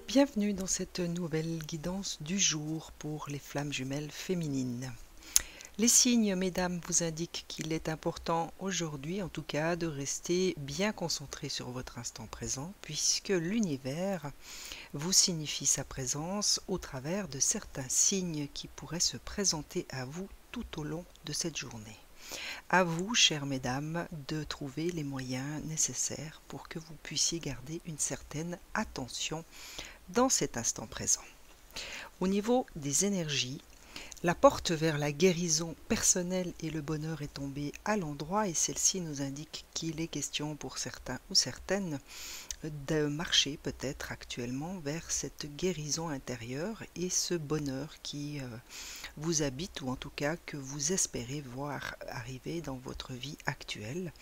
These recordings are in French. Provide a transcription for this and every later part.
Bienvenue dans cette nouvelle guidance du jour pour les flammes jumelles féminines. Les signes, mesdames, vous indiquent qu'il est important aujourd'hui, en tout cas, de rester bien concentré sur votre instant présent, puisque l'univers vous signifie sa présence au travers de certains signes qui pourraient se présenter à vous tout au long de cette journée. À vous, chères mesdames, de trouver les moyens nécessaires pour que vous puissiez garder une certaine attention dans cet instant présent. Au niveau des énergies, la porte vers la guérison personnelle et le bonheur est tombée à l'endroit et celle-ci nous indique qu'il est question pour certains ou certaines de marcher peut-être actuellement vers cette guérison intérieure et ce bonheur qui vous habite ou en tout cas que vous espérez voir arriver dans votre vie actuelle.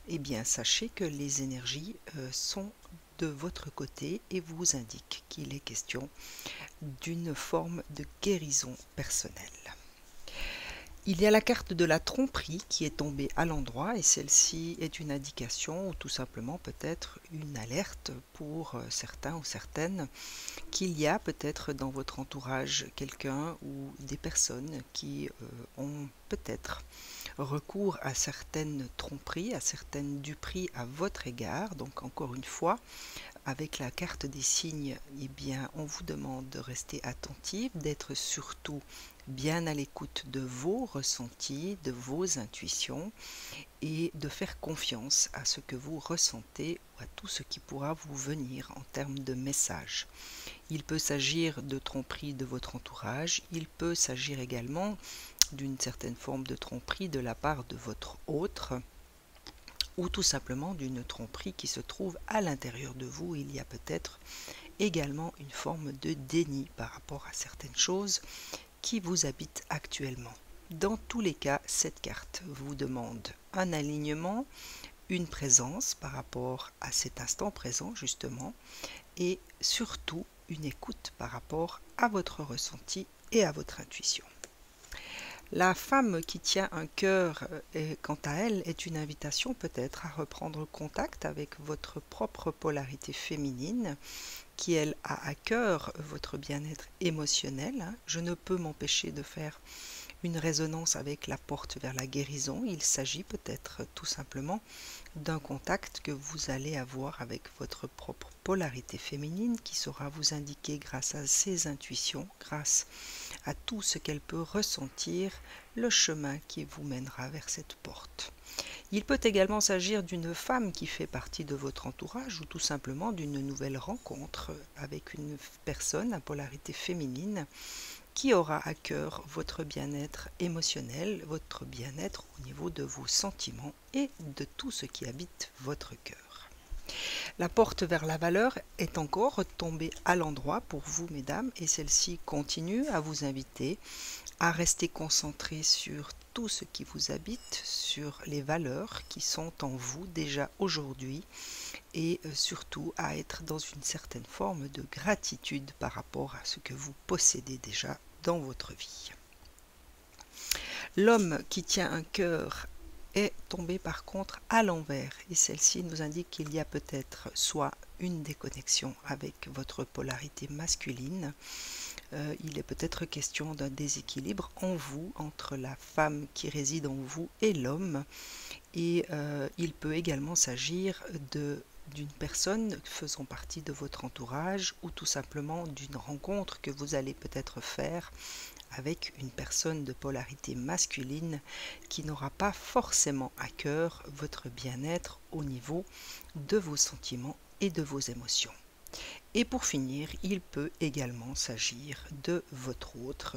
Eh bien, sachez que les énergies sont de votre côté et vous indiquent qu'il est question d'une forme de guérison personnelle. Il y a la carte de la tromperie qui est tombée à l'endroit et celle-ci est une indication ou tout simplement peut-être une alerte pour certains ou certaines qu'il y a peut-être dans votre entourage quelqu'un ou des personnes qui ont peut-être recours à certaines tromperies, à certaines duperies à votre égard. Donc encore une fois, avec la carte des signes, eh bien, on vous demande de rester attentif, d'être surtout bien à l'écoute de vos ressentis, de vos intuitions et de faire confiance à ce que vous ressentez ou à tout ce qui pourra vous venir en termes de messages. Il peut s'agir de tromperie de votre entourage, il peut s'agir également d'une certaine forme de tromperie de la part de votre autre, ou tout simplement d'une tromperie qui se trouve à l'intérieur de vous. Il y a peut-être également une forme de déni par rapport à certaines choses qui vous habitent actuellement. Dans tous les cas, cette carte vous demande un alignement, une présence par rapport à cet instant présent justement, et surtout une écoute par rapport à votre ressenti et à votre intuition. La femme qui tient un cœur, quant à elle, est une invitation peut-être à reprendre contact avec votre propre polarité féminine, qui elle a à cœur votre bien-être émotionnel. Je ne peux m'empêcher de faire une résonance avec la porte vers la guérison. Il s'agit peut-être tout simplement d'un contact que vous allez avoir avec votre propre polarité féminine qui saura vous indiquer grâce à ses intuitions, grâce à tout ce qu'elle peut ressentir, le chemin qui vous mènera vers cette porte. Il peut également s'agir d'une femme qui fait partie de votre entourage ou tout simplement d'une nouvelle rencontre avec une personne à polarité féminine qui aura à cœur votre bien-être émotionnel, votre bien-être au niveau de vos sentiments et de tout ce qui habite votre cœur. La porte vers la valeur est encore tombée à l'endroit pour vous, mesdames, et celle-ci continue à vous inviter à rester concentré sur tout ce qui vous habite, sur les valeurs qui sont en vous déjà aujourd'hui et surtout à être dans une certaine forme de gratitude par rapport à ce que vous possédez déjà dans votre vie. L'homme qui tient un cœur est tombé par contre à l'envers et celle-ci nous indique qu'il y a peut-être soit une déconnexion avec votre polarité masculine, il est peut-être question d'un déséquilibre en vous entre la femme qui réside en vous et l'homme et il peut également s'agir d'une personne faisant partie de votre entourage ou tout simplement d'une rencontre que vous allez peut-être faire avec une personne de polarité masculine qui n'aura pas forcément à cœur votre bien-être au niveau de vos sentiments et de vos émotions. Et pour finir, il peut également s'agir de votre autre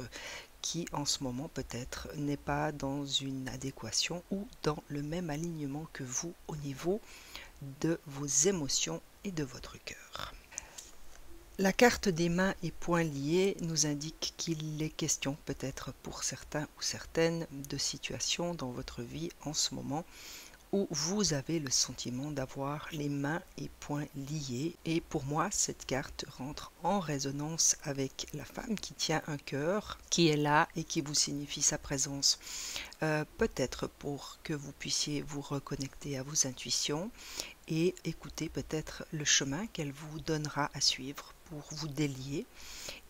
qui en ce moment peut-être n'est pas dans une adéquation ou dans le même alignement que vous au niveau de vos émotions et de votre cœur. La carte des mains et poings liés nous indique qu'il est question peut-être pour certains ou certaines de situations dans votre vie en ce moment où vous avez le sentiment d'avoir les mains et poings liés. Et pour moi, cette carte rentre en résonance avec la femme qui tient un cœur, qui est là et qui vous signifie sa présence. Peut-être pour que vous puissiez vous reconnecter à vos intuitions et écouter peut-être le chemin qu'elle vous donnera à suivre pour vous délier.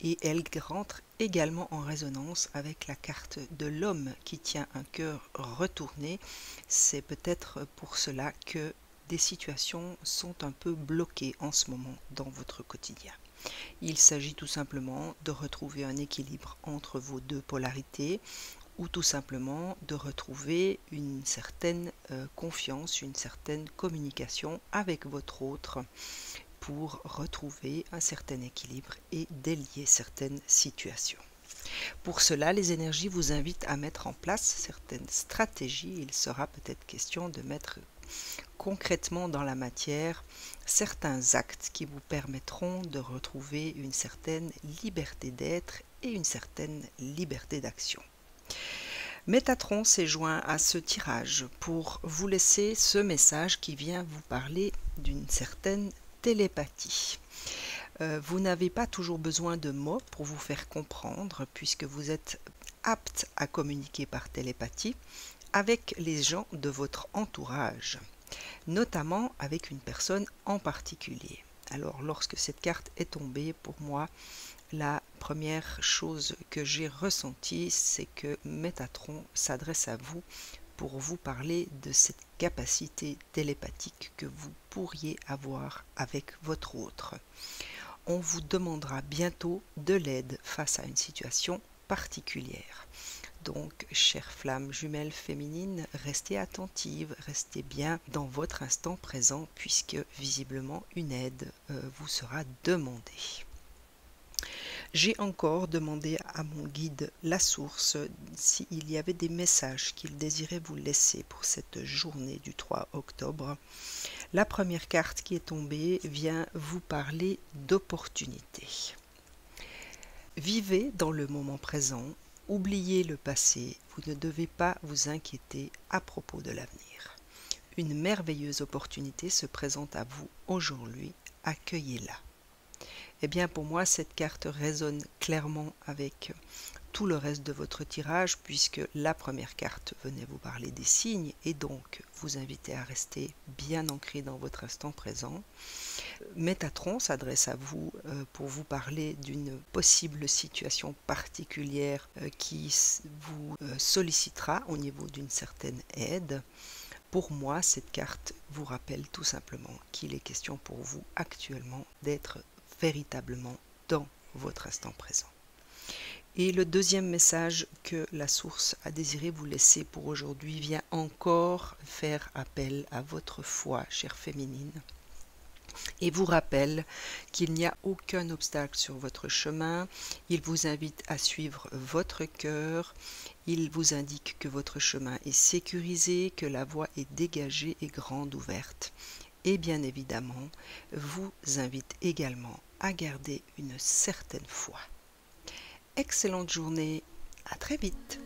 Et elle rentre également en résonance avec la carte de l'homme qui tient un cœur retourné. C'est peut-être pour cela que des situations sont un peu bloquées en ce moment dans votre quotidien. Il s'agit tout simplement de retrouver un équilibre entre vos deux polarités, ou tout simplement de retrouver une certaine confiance, une certaine communication avec votre autre pour retrouver un certain équilibre et délier certaines situations. Pour cela, les énergies vous invitent à mettre en place certaines stratégies. Il sera peut-être question de mettre concrètement dans la matière certains actes qui vous permettront de retrouver une certaine liberté d'être et une certaine liberté d'action. Métatron s'est joint à ce tirage pour vous laisser ce message qui vient vous parler d'une certaine télépathie. Vous n'avez pas toujours besoin de mots pour vous faire comprendre puisque vous êtes apte à communiquer par télépathie avec les gens de votre entourage, notamment avec une personne en particulier. Alors lorsque cette carte est tombée, pour moi, la première chose que j'ai ressentie, c'est que Métatron s'adresse à vous pour vous parler de cette capacité télépathique que vous pourriez avoir avec votre autre. On vous demandera bientôt de l'aide face à une situation particulière. Donc, chères flammes jumelles féminines, restez attentives, restez bien dans votre instant présent puisque visiblement une aide vous sera demandée. J'ai encore demandé à mon guide La Source s'il y avait des messages qu'il désirait vous laisser pour cette journée du 3 octobre. La première carte qui est tombée vient vous parler d'opportunités. Vivez dans le moment présent, oubliez le passé, vous ne devez pas vous inquiéter à propos de l'avenir. Une merveilleuse opportunité se présente à vous aujourd'hui, accueillez-la. Eh bien pour moi cette carte résonne clairement avec tout le reste de votre tirage puisque la première carte venait vous parler des signes et donc vous inviter à rester bien ancré dans votre instant présent. Métatron s'adresse à vous pour vous parler d'une possible situation particulière qui vous sollicitera au niveau d'une certaine aide. Pour moi, cette carte vous rappelle tout simplement qu'il est question pour vous actuellement d'être véritablement dans votre instant présent. Et le deuxième message que la source a désiré vous laisser pour aujourd'hui vient encore faire appel à votre foi, chère féminine, et vous rappelle qu'il n'y a aucun obstacle sur votre chemin. Il vous invite à suivre votre cœur. Il vous indique que votre chemin est sécurisé, que la voie est dégagée et grande ouverte. Et bien évidemment, vous invite également à garder une certaine foi. Excellente journée, à très vite.